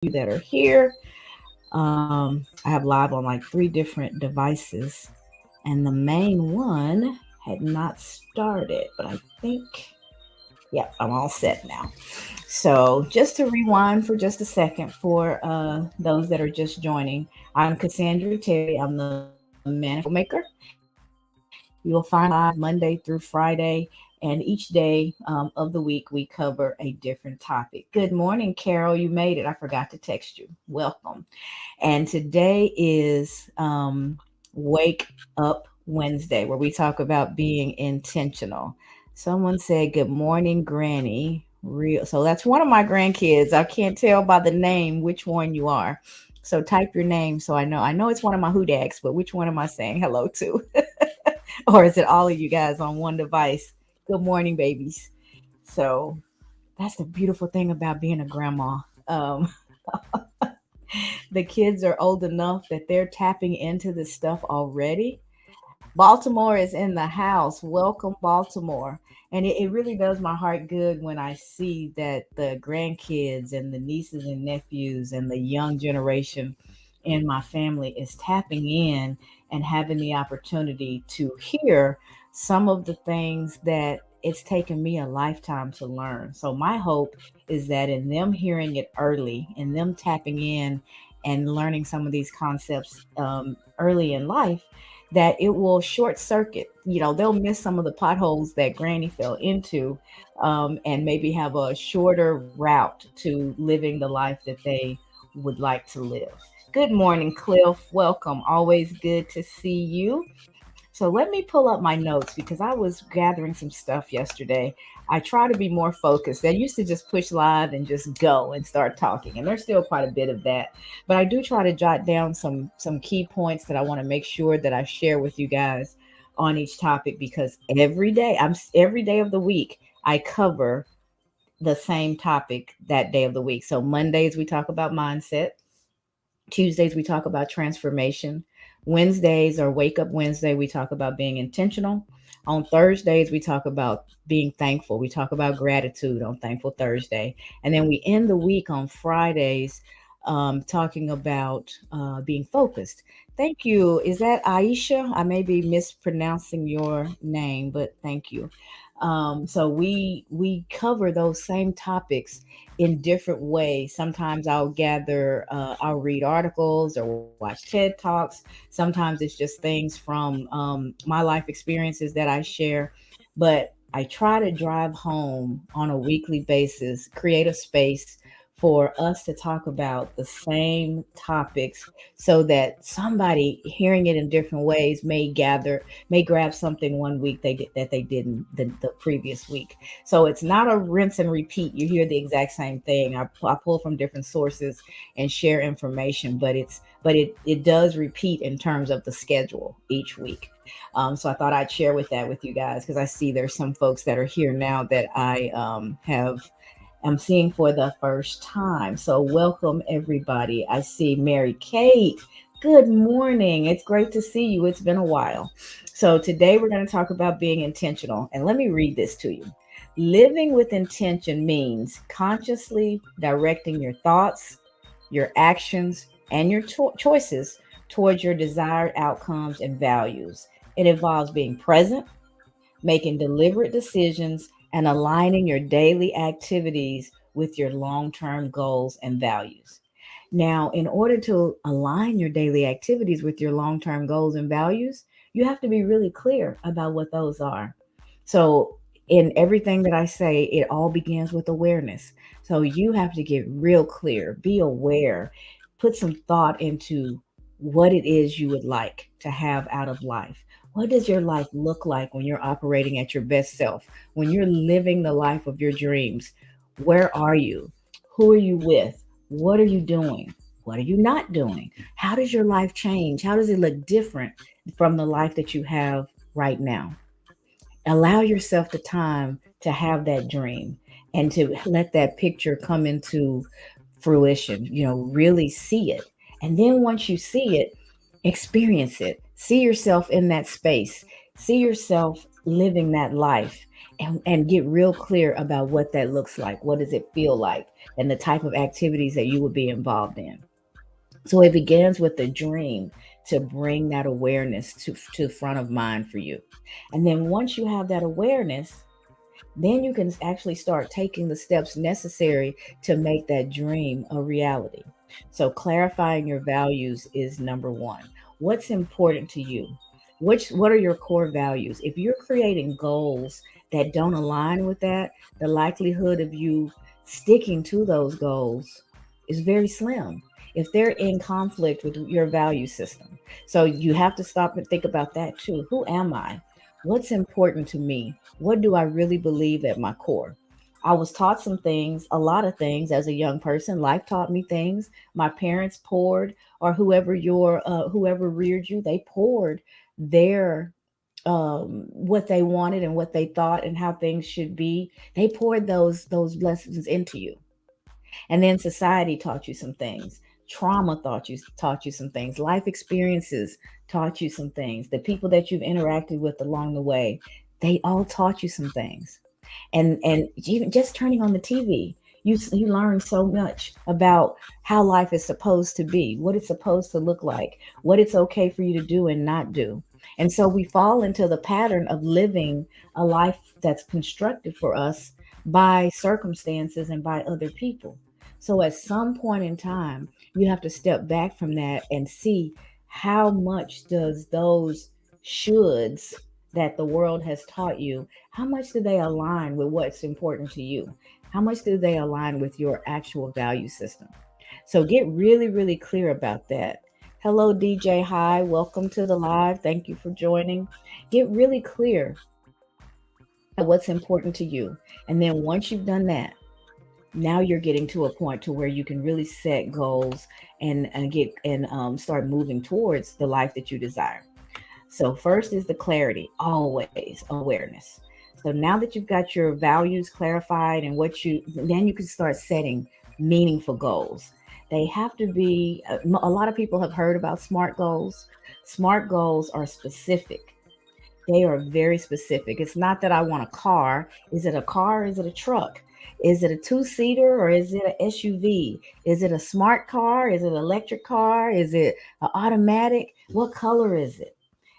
you that are here. I have live on like three different devices, and the main one had not started, but I think, yeah, I'm all set now. So, just to rewind for just a second for those that are just joining, I'm Cassandra Terry. I'm the Manifest Maker. You will find me live Monday through Friday, and each day of the week we cover a different topic. Good morning, Carol. You made it. I forgot to text you. Welcome. And today is Wake Up Wednesday, where we talk about being intentional. Someone said, "Good morning, Granny." Real. So that's one of my grandkids. I can't tell by the name which one you are. So type your name so I know. I know it's one of my hoodags, but which one am I saying hello to? Or is it all of you guys on one device? Good morning, babies. So that's the beautiful thing about being a grandma. Um, the kids are old enough that they're tapping into this stuff already. Baltimore is in the house. Welcome, Baltimore. And it really does my heart good when I see that the grandkids and the nieces and nephews and the young generation in my family is tapping in and having the opportunity to hear some of the things that it's taken me a lifetime to learn. So, my hope is that in them hearing it early, in them tapping in and learning some of these concepts early in life, that it will short circuit. They'll miss some of the potholes that Granny fell into, and maybe have a shorter route to living the life that they would like to live. Good morning, Cliff. Welcome. Always good to see you. So let me pull up my notes because I was gathering some stuff yesterday. I try to be more focused. I used to just push live and just go and start talking, and there's still quite a bit of that. But I do try to jot down some key points that I want to make sure that I share with you guys on each topic, because every day of the week I cover the same topic that day of the week. So Mondays we talk about mindset. Tuesdays, we talk about transformation. Wednesdays, or Wake Up Wednesday, we talk about being intentional. On Thursdays, we talk about being thankful. We talk about gratitude on Thankful Thursday. And then we end the week on Fridays talking about being focused. Thank you. Is that Aisha? I may be mispronouncing your name, but thank you. So we cover those same topics in different ways. Sometimes I'll read articles or watch TED Talks. Sometimes it's just things from my life experiences that I share. But I try to drive home on a weekly basis, create a space for us to talk about the same topics so that somebody hearing it in different ways may grab something one week that they didn't the previous week. So it's not a rinse and repeat. You hear the exact same thing. I pull from different sources and share information, but it does repeat in terms of the schedule each week. So I thought I'd share with that with you guys because I see there's some folks that are here now that I have am seeing for the first time. So welcome everybody. I see Mary Kate. Good morning. It's great to see you. It's been a while. So today we're going to talk about being intentional. And let me read this to you. Living with intention means consciously directing your thoughts, your actions, and your choices towards your desired outcomes and values. It involves being present, making deliberate decisions, and aligning your daily activities with your long term goals and values. Now, in order to align your daily activities with your long term goals and values, you have to be really clear about what those are. So, in everything that I say, it all begins with awareness. So, you have to get real clear, be aware, put some thought into what it is you would like to have out of life. What does your life look like when you're operating at your best self? When you're living the life of your dreams? Where are you? Who are you with? What are you doing? What are you not doing? How does your life change? How does it look different from the life that you have right now? Allow yourself the time to have that dream and to let that picture come into fruition, really see it. And then once you see it, experience it. See yourself in that space. See yourself living that life. and get real clear about what that looks like. What does it feel like? And the type of activities that you would be involved in. So it begins with the dream to bring that awareness to front of mind for you. And then once you have that awareness, then you can actually start taking the steps necessary to make that dream a reality. So clarifying your values is number one. What's important to you? What are your core values? If you're creating goals that don't align with that, the likelihood of you sticking to those goals is very slim if they're in conflict with your value system. So you have to stop and think about that too. Who am I? What's important to me? What do I really believe at my core? I was taught some things, a lot of things as a young person. Life taught me things. My parents poured, or whoever reared you, they poured their what they wanted and what they thought and how things should be. They poured those lessons into you. And then society taught you some things. Trauma taught you some things. Life experiences taught you some things. The people that you've interacted with along the way, they all taught you some things. And even just turning on the TV, you learn so much about how life is supposed to be, what it's supposed to look like, what it's okay for you to do and not do. And so we fall into the pattern of living a life that's constructed for us by circumstances and by other people. So at some point in time, you have to step back from that and see how much does those shoulds that the world has taught you, how much do they align with what's important to you? How much do they align with your actual value system? So get really, really clear about that. Hello, DJ. Hi, welcome to the live. Thank you for joining. Get really clear about what's important to you. And then once you've done that, now you're getting to a point to where you can really set goals and start moving towards the life that you desire. So first is the clarity, always awareness. So now that you've got your values clarified and then you can start setting meaningful goals. They have to be, a lot of people have heard about SMART goals. SMART goals are specific. They are very specific. It's not that I want a car. Is it a car? Is it a truck? Is it a two-seater or is it an SUV? Is it a smart car? Is it an electric car? Is it an automatic? What color is it?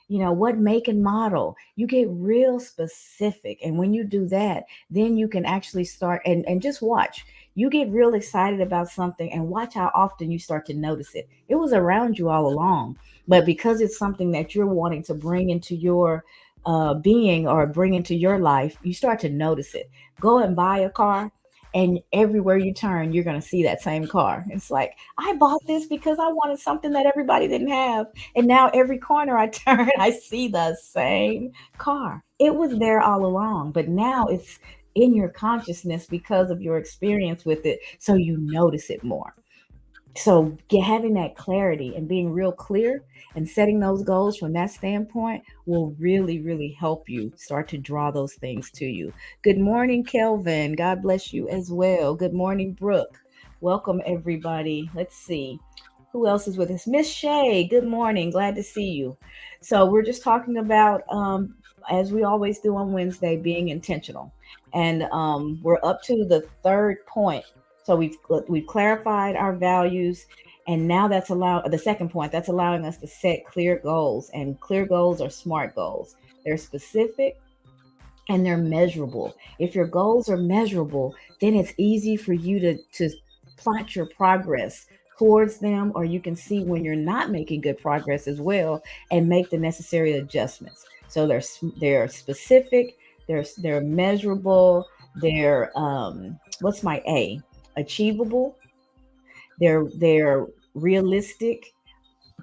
What make and model. You get real specific, and when you do that, then you can actually start and just watch. You get real excited about something and watch how often you start to notice it. It was around you all along, but because it's something that you're wanting to bring into your being or bring into your life, you start to notice it. Go and buy a car, and everywhere you turn, you're going to see that same car. It's like, I bought this because I wanted something that everybody didn't have. And now every corner I turn, I see the same car. It was there all along, but now it's in your consciousness because of your experience with it. So you notice it more. So having that clarity and being real clear and setting those goals from that standpoint will really, really help you start to draw those things to you. Good morning, Kelvin. God bless you as well. Good morning, Brooke. Welcome, everybody. Let's see. Who else is with us? Miss Shay, good morning. Glad to see you. So we're just talking about, as we always do on Wednesday, being intentional. And we're up to the third point. So we've clarified our values, and now the second point, that's allowing us to set clear goals. And clear goals are SMART goals. They're specific and they're measurable. If your goals are measurable, then it's easy for you to plot your progress towards them, or you can see when you're not making good progress as well and make the necessary adjustments. So they're specific, they're measurable, they're what's my A? Achievable, they're realistic,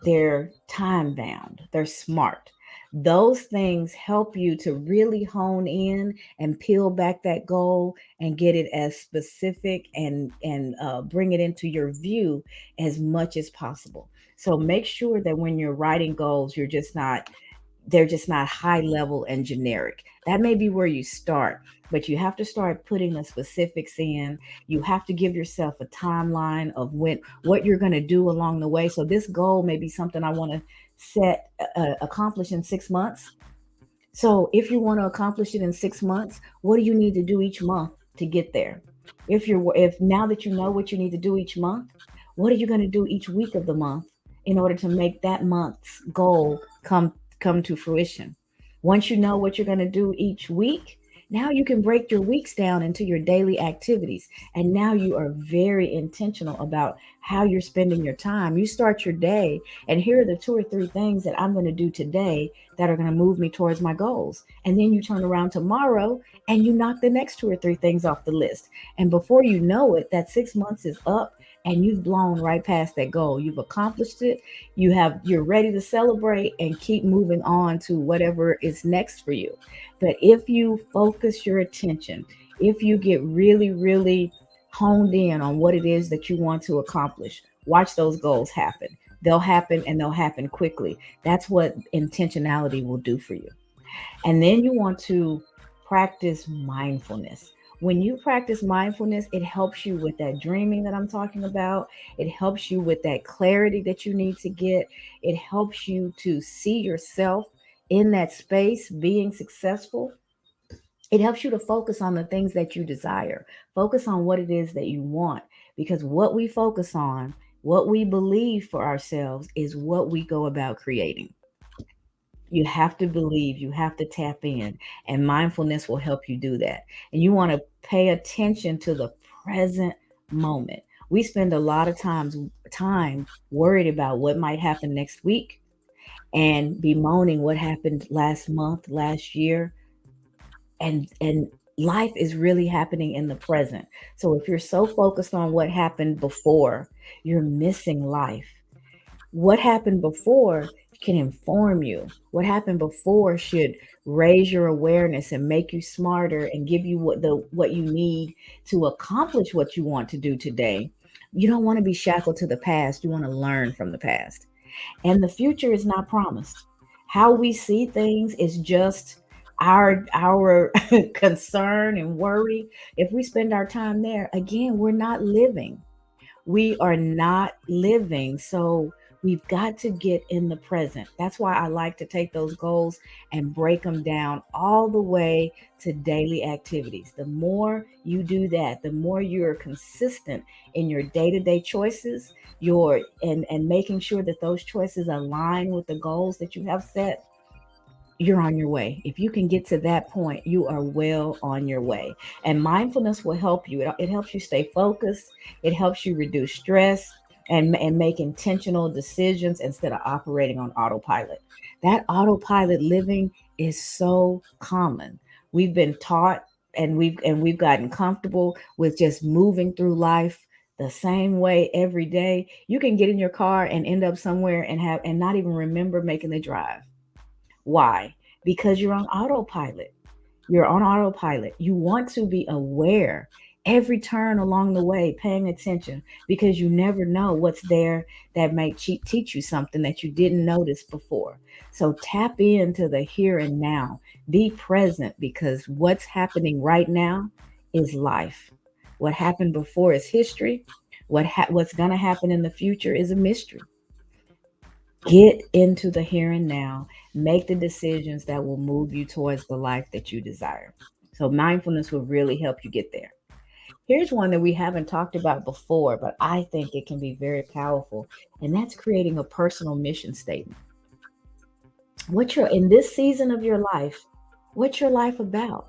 they're time bound, they're SMART. Those things help you to really hone in and peel back that goal and get it as specific and bring it into your view as much as possible. So make sure that when you're writing goals, they're just not high level and generic. That may be where you start, but you have to start putting the specifics in. You have to give yourself a timeline of what you're going to do along the way. So this goal may be something I want to accomplish in 6 months. So if you want to accomplish it in 6 months, what do you need to do each month to get there? If now that you know what you need to do each month, what are you going to do each week of the month in order to make that month's goal come to fruition? Once you know what you're going to do each week, now you can break your weeks down into your daily activities. And now you are very intentional about how you're spending your time. You start your day, and here are the two or three things that I'm going to do today that are going to move me towards my goals. And then you turn around tomorrow and you knock the next two or three things off the list. And before you know it, that 6 months is up and you've blown right past that goal. You've accomplished it. You're ready to celebrate and keep moving on to whatever is next for you. But if you focus your attention, if you get really, really honed in on what it is that you want to accomplish, watch those goals happen. They'll happen and they'll happen quickly. That's what intentionality will do for you. And then you want to practice mindfulness. When you practice mindfulness, it helps you with that dreaming that I'm talking about. It helps you with that clarity that you need to get. It helps you to see yourself in that space being successful. It helps you to focus on the things that you desire. Focus on what it is that you want, because what we focus on, what we believe for ourselves, is what we go about creating. You have to believe, you have to tap in, and mindfulness will help you do that. And you want to pay attention to the present moment. We spend a lot of time worried about what might happen next week and bemoaning what happened last month, last year, and life is really happening in the present. So if you're so focused on what happened before, you're missing life. What happened before can inform you. What happened before should raise your awareness and make you smarter and give you what you need to accomplish what you want to do today. You don't want to be shackled to the past. You want to learn from the past. And the future is not promised. How we see things is just our concern and worry. If we spend our time there, again, we're not living. We are not living. So we've got to get in the present. That's why I like to take those goals and break them down all the way to daily activities. The more you do that, the more you're consistent in your day-to-day choices, your and making sure that those choices align with the goals that you have set, you're on your way. If you can get to that point, you are well on your way. And mindfulness will help you. It helps you stay focused. It helps you reduce stress and make intentional decisions instead of operating on autopilot. That autopilot living is so common. We've been taught and we've gotten comfortable with just moving through life the same way every day. You can get in your car and end up somewhere and not even remember making the drive. Why? Because you're on autopilot. You're on autopilot. You want to be aware every turn along the way, paying attention, because you never know what's there that might teach you something that you didn't notice before. So tap into the here and now. Be present, because what's happening right now is life. What happened before is history. What's going to happen in the future is a mystery. Get into the here and now. Make the decisions that will move you towards the life that you desire. So, mindfulness will really help you get there. Here's one that we haven't talked about before, but I think it can be very powerful, and that's creating a personal mission statement. What's your in this season of your life? What's your life about?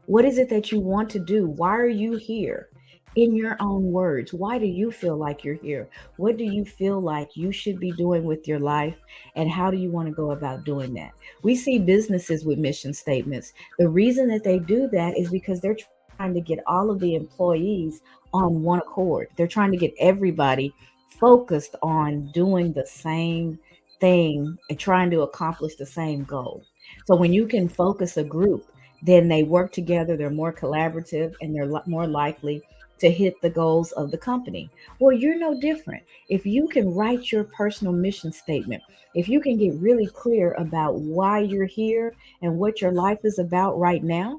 What is it that you want to do? Why are you here? In your own words, why do you feel like you're here? What do you feel like you should be doing with your life? And how do you want to go about doing that? We see businesses with mission statements. The reason that they do that is because they're trying to get all of the employees on one accord. They're trying to get everybody focused on doing the same thing and trying to accomplish the same goal. So when you can focus a group, then they work together, they're more collaborative, and they're more likely to hit the goals of the company. Well, you're no different. If you can write your personal mission statement, if you can get really clear about why you're here and what your life is about right now,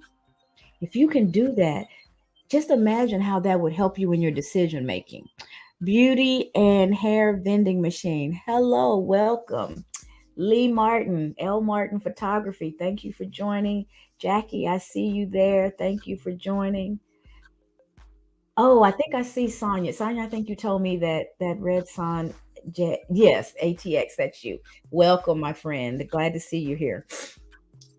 if you can do that, just imagine how that would help you in your decision making. Beauty and hair vending machine. Hello, welcome. Lee Martin, L. Martin Photography. Thank you for joining. Jackie, I see you there. Thank you for joining. Oh, I think I see Sonia. Sonia, I think you told me that Red Son, yes, ATX, that's you. Welcome, my friend. Glad to see you here.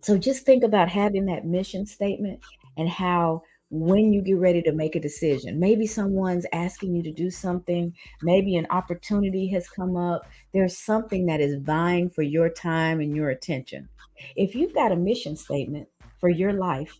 So just think about having that mission statement and how when you get ready to make a decision, maybe someone's asking you to do something, maybe an opportunity has come up, there's something that is vying for your time and your attention. If you've got a mission statement for your life,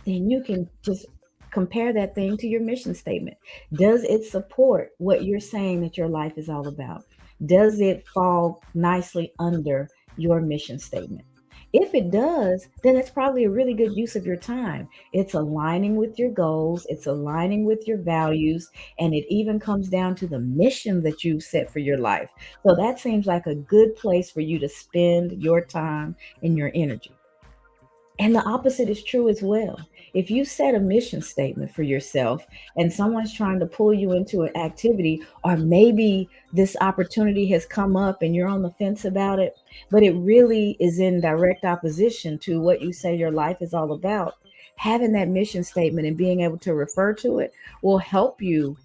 then you can just compare that thing to your mission statement. Does it support what you're saying that your life is all about? Does it fall nicely under your mission statement? If it does, then it's probably a really good use of your time. It's aligning with your goals, it's aligning with your values, and it even comes down to the mission that you've set for your life. So that seems like a good place for you to spend your time and your energy. And the opposite is true as well. If you set a mission statement for yourself and someone's trying to pull you into an activity, or maybe this opportunity has come up and you're on the fence about it, but it really is in direct opposition to what you say your life is all about, having that mission statement and being able to refer to it will help you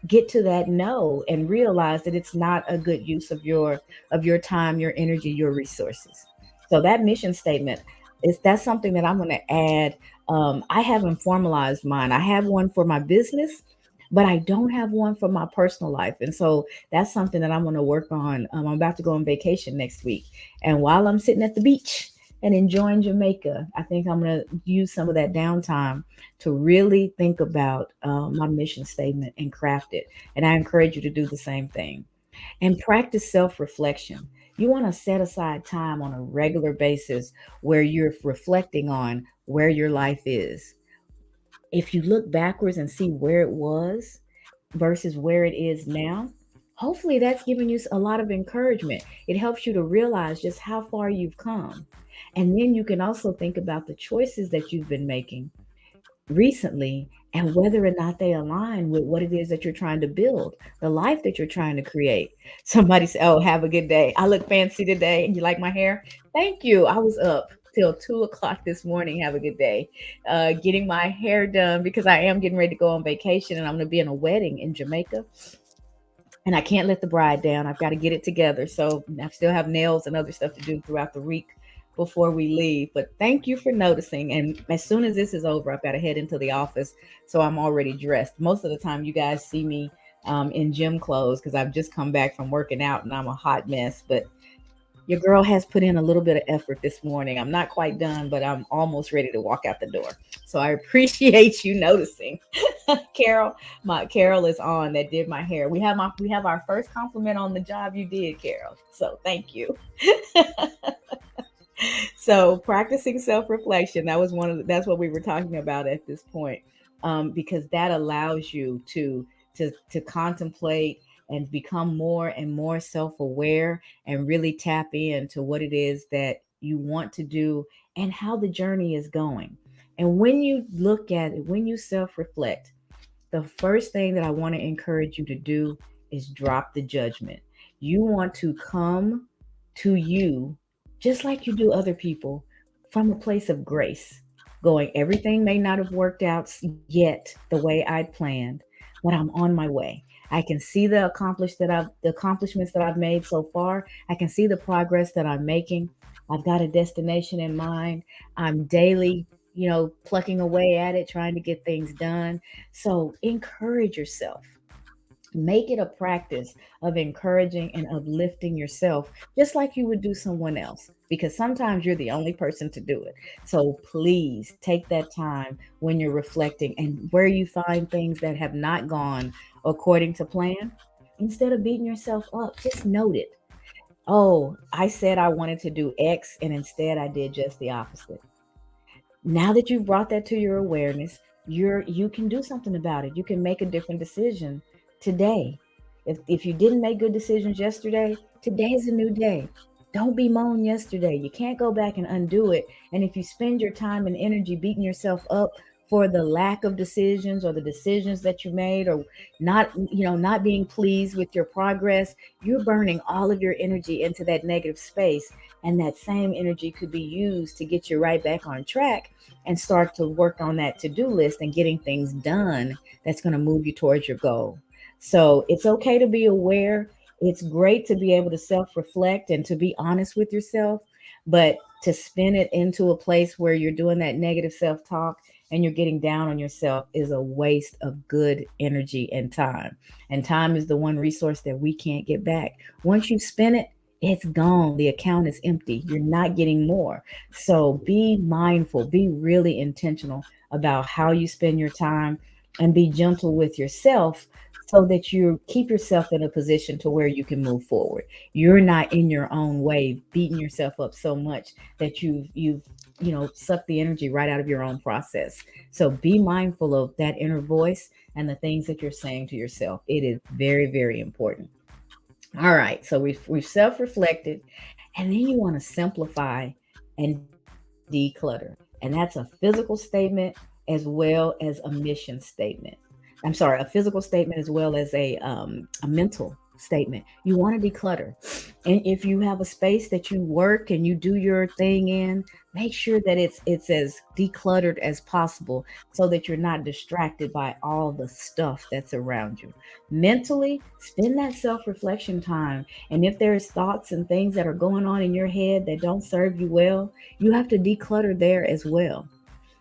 get to that no and realize that it's not a good use of your time, your energy, your resources. So that mission statement is that's something that I'm going to add. I haven't formalized mine. I have one for my business, but I don't have one for my personal life. And so that's something that I'm going to work on. I'm about to go on vacation next week. And while I'm sitting at the beach and enjoying Jamaica, I think I'm going to use some of that downtime to really think about my mission statement and craft it. And I encourage you to do the same thing and practice self reflection. You want to set aside time on a regular basis where you're reflecting on where your life is. If you look backwards and see where it was versus where it is now, hopefully that's giving you a lot of encouragement. It helps you to realize just how far you've come. And then you can also think about the choices that you've been making recently and whether or not they align with what it is that you're trying to build, the life that you're trying to create. Somebody say, "Oh, have a good day. I look fancy today. And you like my hair? Thank you. I was up till 2 o'clock this morning. Have a good day. Getting my hair done because I am getting ready to go on vacation and I'm going to be in a wedding in Jamaica. And I can't let the bride down. I've got to get it together. So I still have nails and other stuff to do throughout the week before we leave. But thank you for noticing. And as soon as this is over, I've got to head into the office. So I'm already dressed. Most of the time, you guys see me in gym clothes because I've just come back from working out and I'm a hot mess. But your girl has put in a little bit of effort this morning. I'm not quite done, but I'm almost ready to walk out the door. So I appreciate you noticing. Carol, my Carol is on that did my hair. We have our first compliment on the job you did, Carol. So thank you. So practicing self-reflection, that was that's what we were talking about at this point. Because that allows you to contemplate and become more and more self-aware and really tap into what it is that you want to do and how the journey is going. And when you look at it, when you self-reflect, the first thing that I want to encourage you to do is drop the judgment. You want to come to you just like you do other people from a place of grace, going, everything may not have worked out yet the way I'd planned, but I'm on my way. I can see the accomplishments that I've made so far. I can see the progress that I'm making. I've got a destination in mind. I'm daily, plucking away at it, trying to get things done. So encourage yourself. Make it a practice of encouraging and uplifting yourself, just like you would do someone else, because sometimes you're the only person to do it. So please take that time when you're reflecting and where you find things that have not gone according to plan. Instead of beating yourself up, just note it. Oh, I said I wanted to do X and instead I did just the opposite. Now that you've brought that to your awareness, you can do something about it. You can make a different decision today. If you didn't make good decisions yesterday, today is a new day. Don't bemoan yesterday. You can't go back and undo it. And if you spend your time and energy beating yourself up for the lack of decisions or the decisions that you made, or not, not being pleased with your progress. You're burning all of your energy into that negative space, and that same energy could be used to get you right back on track and start to work on that to-do list and getting things done that's going to move you towards your goal. So it's okay to be aware. It's great to be able to self-reflect and to be honest with yourself, but to spin it into a place where you're doing that negative self-talk and you're getting down on yourself is a waste of good energy and time. And time is the one resource that we can't get back. Once you spin it, it's gone. The account is empty. You're not getting more. So be mindful, be really intentional about how you spend your time, and be gentle with yourself so that you keep yourself in a position to where you can move forward. You're not in your own way beating yourself up so much that you've sucked the energy right out of your own process. So be mindful of that inner voice and the things that you're saying to yourself. It is very, very important. All right, so we've self-reflected, and then you want to simplify and declutter, and that's a physical statement as well as a mission statement. I'm sorry, a physical statement as well as a mental statement. You want to declutter, and if you have a space that you work and you do your thing in, make sure that it's as decluttered as possible so that you're not distracted by all the stuff that's around you. Mentally, spend that self-reflection time, and if there's thoughts and things that are going on in your head that don't serve you well, you have to declutter there as well.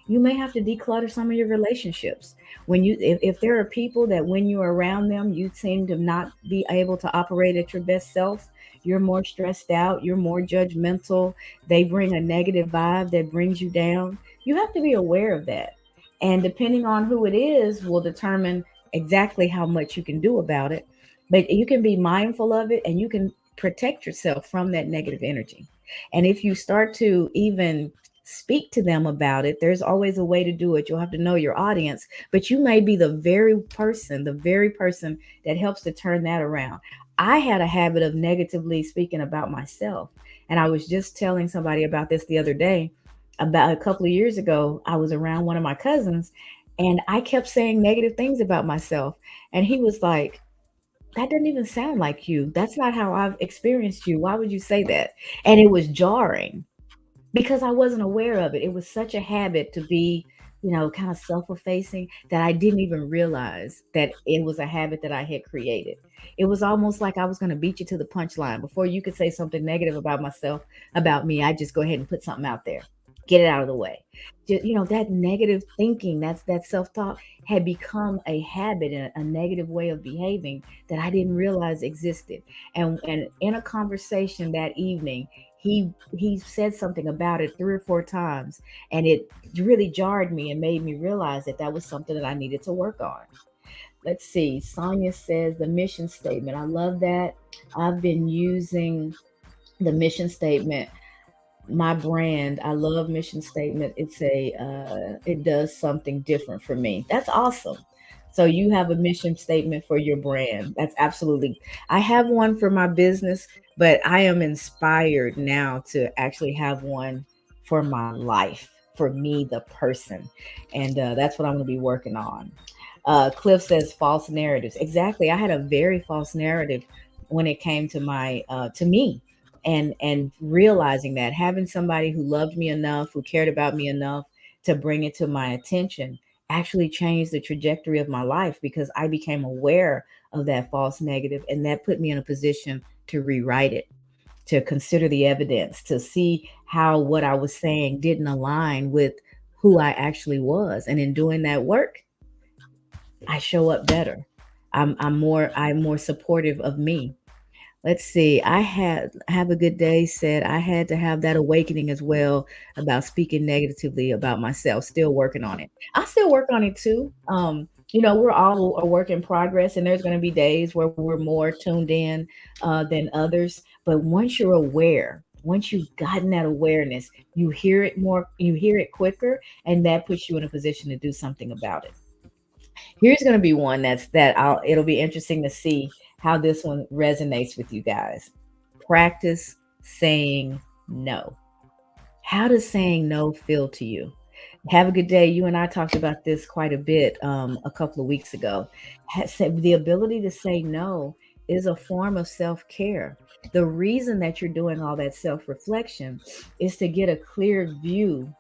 You may have to declutter some of your relationships. If there are people that when you're around them you seem to not be able to operate at your best self, you're more stressed out, you're more judgmental, they bring a negative vibe that brings you down, you have to be aware of that. And depending on who it is will determine exactly how much you can do about it. But you can be mindful of it, and you can protect yourself from that negative energy. And if you start to even speak to them about it, there's always a way to do it. You'll have to know your audience, but you may be the very person that helps to turn that around. I had a habit of negatively speaking about myself, and I was just telling somebody about this the other day. About a couple of years ago, I was around one of my cousins, and I kept saying negative things about myself, and he was like, that doesn't even sound like you. That's not how I've experienced you. Why would you say that? And it was jarring because I wasn't aware of it. It was such a habit to be, kind of self-effacing, that I didn't even realize that it was a habit that I had created. It was almost like I was going to beat you to the punchline. Before you could say something negative about myself, about me, I just go ahead and put something out there, get it out of the way. That negative thinking, that's that self-talk had become a habit and a negative way of behaving that I didn't realize existed. And in a conversation that evening, he said something about it 3 or 4 times, and it really jarred me and made me realize that that was something that I needed to work on. Let's see. Sonia says the mission statement. I love that. I've been using the mission statement, my brand. I love mission statement. It does something different for me. That's awesome. So you have a mission statement for your brand. That's absolutely. I have one for my business, but I am inspired now to actually have one for my life, for me, the person, and that's what I'm going to be working on. Cliff says false narratives. Exactly. I had a very false narrative when it came to my to me, and realizing that having somebody who loved me enough, who cared about me enough to bring it to my attention actually changed the trajectory of my life, because I became aware of that false negative, and that put me in a position to rewrite it, to consider the evidence, to see how what I was saying didn't align with who I actually was. And in doing that work, I show up better. I'm more supportive of me. Let's see. I had have a good day said I had to have that awakening as well about speaking negatively about myself. Still working on it. I still work on it too. We're all a work in progress, and there's going to be days where we're more tuned in than others. But once you're aware, once you've gotten that awareness, you hear it more, you hear it quicker, and that puts you in a position to do something about it. Here's going to be one it'll be interesting to see how this one resonates with you guys. Practice saying no. How does saying no feel to you? Have a good day. You and I talked about this quite a bit a couple of weeks ago. The ability to say no is a form of self care. The reason that you're doing all that self reflection is to get a clear view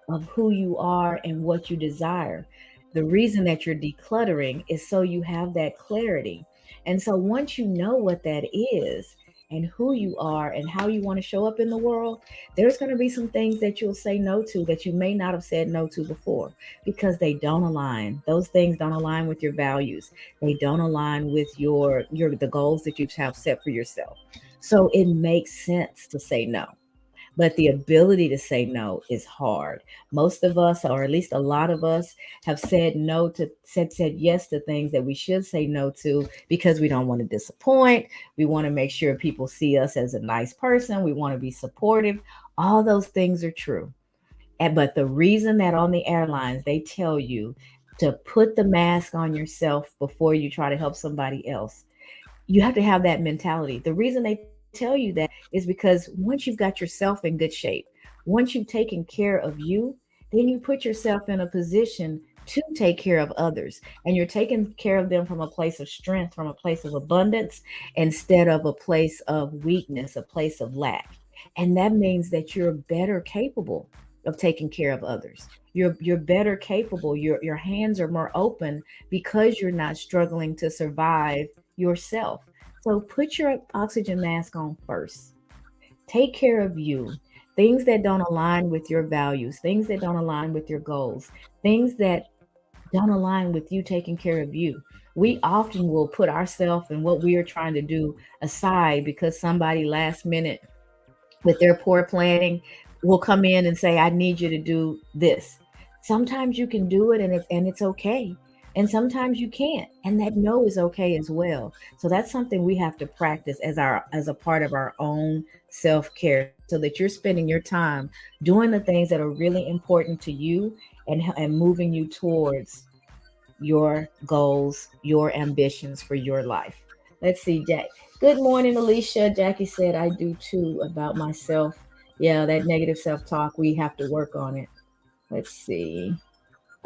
of who you are and what you desire. The reason that you're decluttering is so you have that clarity. And so once you know what that is and who you are and how you want to show up in the world, there's going to be some things that you'll say no to that you may not have said no to before because they don't align. Those things don't align with your values. They don't align with your the goals that you have set for yourself. So it makes sense to say no, but the ability to say no is hard. Most of us, or at least a lot of us, have said no to said yes to things that we should say no to because we don't want to disappoint. We want to make sure people see us as a nice person. We want to be supportive. All those things are true. But the reason that on the airlines they tell you to put the mask on yourself before you try to help somebody else, you have to have that mentality. The reason they tell you that is because once you've got yourself in good shape, once you've taken care of you, then you put yourself in a position to take care of others. And you're taking care of them from a place of strength, from a place of abundance, instead of a place of weakness, a place of lack. And that means that you're better capable of taking care of others. You're better capable. Your hands are more open because you're not struggling to survive yourself. So put your oxygen mask on first. Take care of you. Things that don't align with your values, things that don't align with your goals, things that don't align with you taking care of you. We often will put ourselves and what we are trying to do aside because somebody last minute with their poor planning will come in and say, I need you to do this. Sometimes you can do it and it's okay. And sometimes you can't. And that no is okay as well. So that's something we have to practice as a part of our own self-care so that you're spending your time doing the things that are really important to you and moving you towards your goals, your ambitions for your life. Let's see, Jack. Good morning, Alicia. Jackie said, I do too about myself. Yeah, that negative self talk, we have to work on it. Let's see.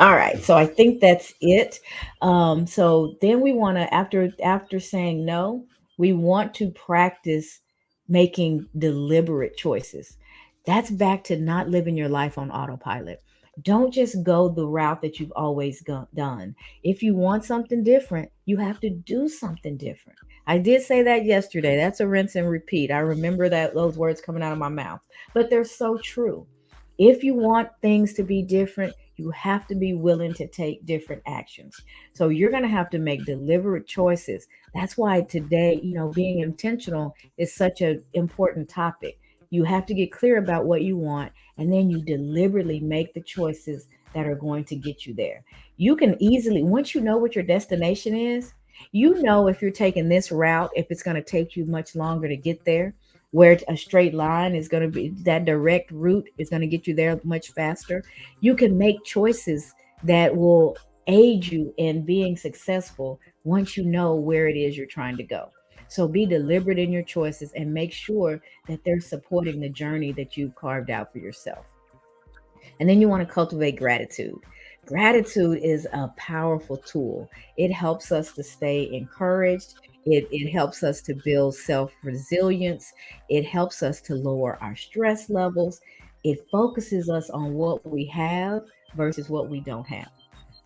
All right, so I think that's it. So then we want to, after saying no, we want to practice making deliberate choices. That's back to not living your life on autopilot. Don't just go the route that you've always done. If you want something different, you have to do something different. I did say that yesterday. That's a rinse and repeat. I remember that those words coming out of my mouth, but they're so true. If you want things to be different, you have to be willing to take different actions. So you're going to have to make deliberate choices. That's why today, being intentional is such an important topic. You have to get clear about what you want, and then you deliberately make the choices that are going to get you there. You can easily, once you know what your destination is, you know if you're taking this route, if it's going to take you much longer to get there, where a straight line is going to be, that direct route is going to get you there much faster. You can make choices that will aid you in being successful once you know where it is you're trying to go. So be deliberate in your choices and make sure that they're supporting the journey that you've carved out for yourself. And then you want to cultivate gratitude. Gratitude is a powerful tool. It helps us to stay encouraged. It helps us to build self resilience. It helps us to lower our stress levels. It focuses us on what we have versus what we don't have.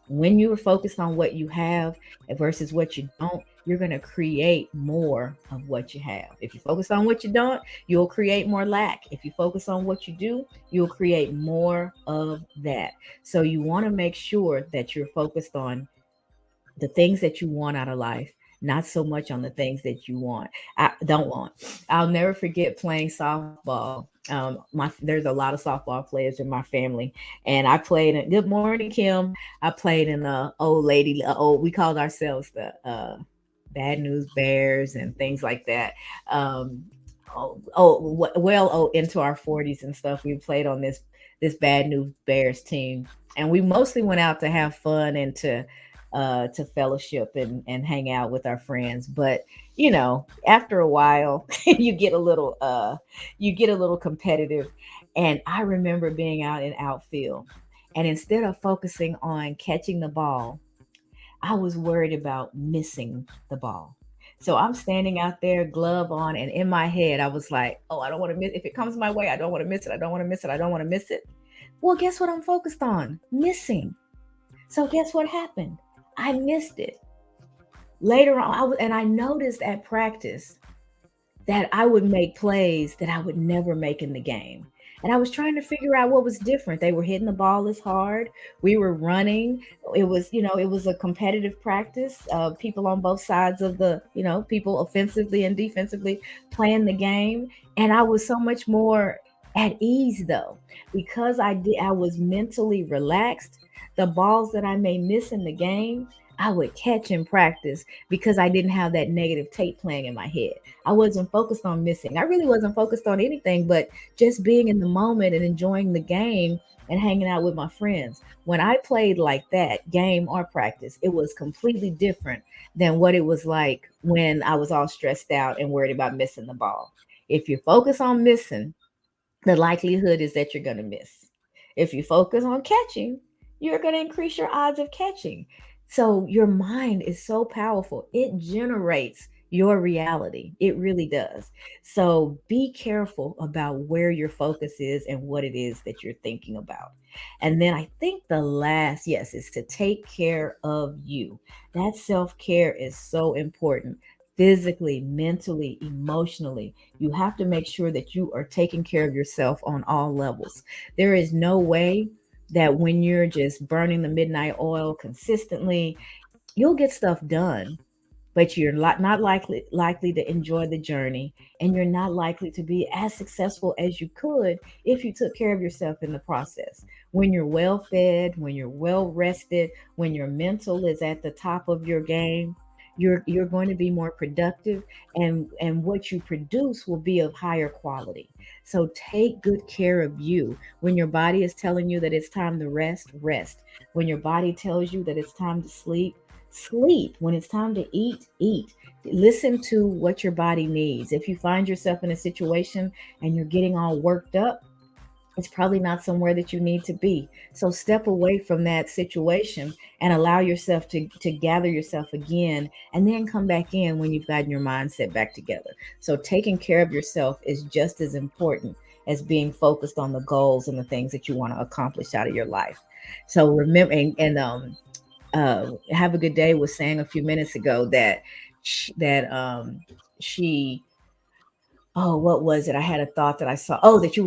When you are focused on what you have versus what you don't, you're going to create more of what you have. If you focus on what you don't, you'll create more lack. If you focus on what you do, you'll create more of that. So you want to make sure that you're focused on the things that you want out of life, not so much on the things that you want. I don't want. I'll never forget playing softball. There's a lot of softball players in my family, and I played in. Good morning, Kim. I played in the old lady. We called ourselves the Bad News Bears and things like that. Um, into our 40s and stuff. We played on this Bad News Bears team, and we mostly went out to have fun and to fellowship and hang out with our friends. But after a while, you get a little competitive. And I remember being out in outfield, And instead of focusing on catching the ball, I was worried about missing the ball. So I'm standing out there, glove on, and in my head, I was like, oh, I don't want to miss. If it comes my way, I don't want to miss it. I don't want to miss it. I don't want to miss it. Well, guess what I'm focused on? Missing. So guess what happened? I missed it. Later on, and I noticed at practice that I would make plays that I would never make in the game. And I was trying to figure out what was different. They were hitting the ball as hard. We were running. It was, it was a competitive practice. People on both sides of the, people offensively and defensively playing the game. And I was so much more at ease though, because I was mentally relaxed. The balls that I may miss in the game, I would catch in practice because I didn't have that negative tape playing in my head. I wasn't focused on missing. I really wasn't focused on anything but just being in the moment and enjoying the game and hanging out with my friends. When I played like that, game or practice, it was completely different than what it was like when I was all stressed out and worried about missing the ball. If you focus on missing, the likelihood is that you're going to miss. If you focus on catching, you're going to increase your odds of catching. So your mind is so powerful. It generates your reality. It really does. So be careful about where your focus is and what it is that you're thinking about. And then I think the last, yes, is to take care of you. That self care is so important physically, mentally, emotionally. You have to make sure that you are taking care of yourself on all levels. There is no way that when you're just burning the midnight oil consistently, you'll get stuff done, but you're not likely to enjoy the journey, and you're not likely to be as successful as you could if you took care of yourself in the process. When you're well fed, when you're well rested, when your mental is at the top of your game, you're going to be more productive, and what you produce will be of higher quality. So take good care of you. When your body is telling you that it's time to rest, rest. When your body tells you that it's time to sleep, sleep. When it's time to eat, eat. Listen to what your body needs. If you find yourself in a situation and you're getting all worked up, it's probably not somewhere that you need to be. So step away from that situation and allow yourself to gather yourself again, and then come back in when you've gotten your mindset back together. So taking care of yourself is just as important as being focused on the goals and the things that you want to accomplish out of your life. So remember, have a good day was saying a few minutes ago that she oh, what was it? I had a thought that I saw. Oh, that you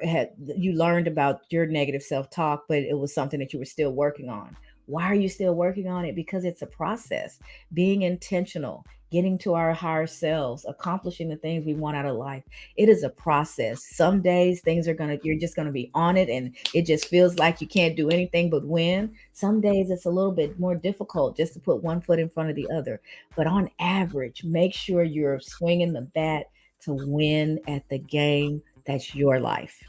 had you learned about your negative self-talk, but it was something that you were still working on. Why are you still working on it? Because it's a process. Being intentional, getting to our higher selves, accomplishing the things we want out of life. It is a process. Some days you're just gonna be on it and it just feels like you can't do anything but win. Some days it's a little bit more difficult just to put one foot in front of the other. But on average, make sure you're swinging the bat to win at the game that's your life.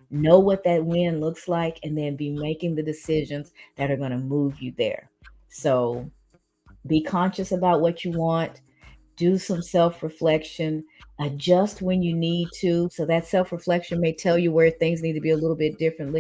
Know what that win looks like and then be making the decisions that are going to move you there. So be conscious about what you want, do some self reflection, adjust when you need to. So that self reflection may tell you where things need to be a little bit different.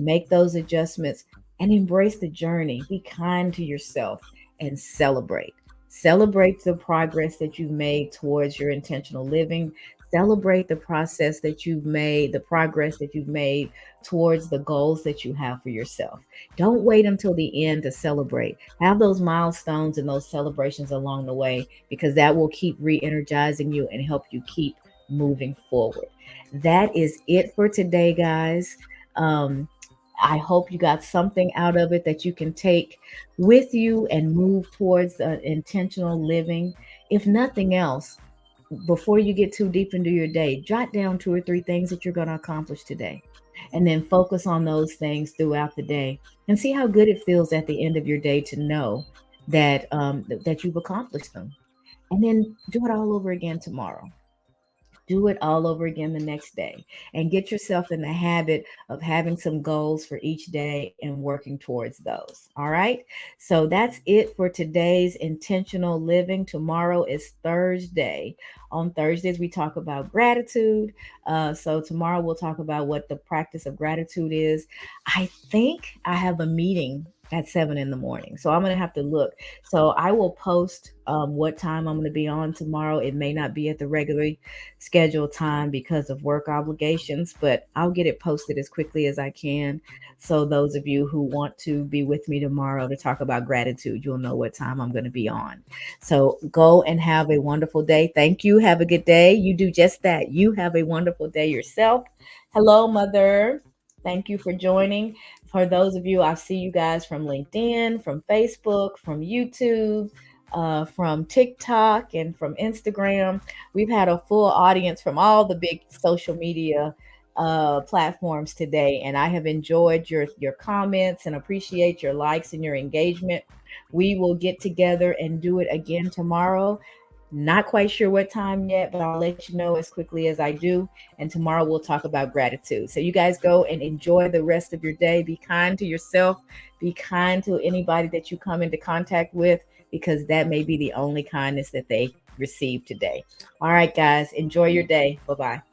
Make those adjustments and embrace the journey. Be kind to yourself and celebrate. Celebrate the progress that you've made towards your intentional living. Celebrate the process that you've made, the progress that you've made towards the goals that you have for yourself. Don't wait until the end to celebrate. Have those milestones and those celebrations along the way, because that will keep re energizing you and help you keep moving forward. That is it for today, guys. Um, I hope you got something out of it that you can take with you and move towards intentional living. If nothing else, before you get too deep into your day, jot down two or three things that you're going to accomplish today. And then focus on those things throughout the day and see how good it feels at the end of your day to know that you've accomplished them. And then do it all over again tomorrow. do it all over again the next day, and get yourself in the habit of having some goals for each day and working towards those. All right. So that's it for today's intentional living. Tomorrow is Thursday. On Thursdays, we talk about gratitude. So tomorrow we'll talk about what the practice of gratitude is. I think I have a meeting at 7 in the morning. So I'm going to have to look. So I will post what time I'm going to be on tomorrow. It may not be at the regularly scheduled time because of work obligations, but I'll get it posted as quickly as I can. So those of you who want to be with me tomorrow to talk about gratitude, you'll know what time I'm going to be on. So go and have a wonderful day. Thank you. Have a good day. You do just that. You have a wonderful day yourself. Hello, Mother. Thank you for joining. For those of you, I see you guys from LinkedIn, from Facebook, from YouTube, from TikTok, and from Instagram. We've had a full audience from all the big social media platforms today, and I have enjoyed your comments and appreciate your likes and your engagement. We will get together and do it again tomorrow. Not quite sure what time yet, but I'll let you know as quickly as I do. And tomorrow we'll talk about gratitude. So you guys go and enjoy the rest of your day. Be kind to yourself. Be kind to anybody that you come into contact with, because that may be the only kindness that they receive today. All right, guys, enjoy your day. Bye bye.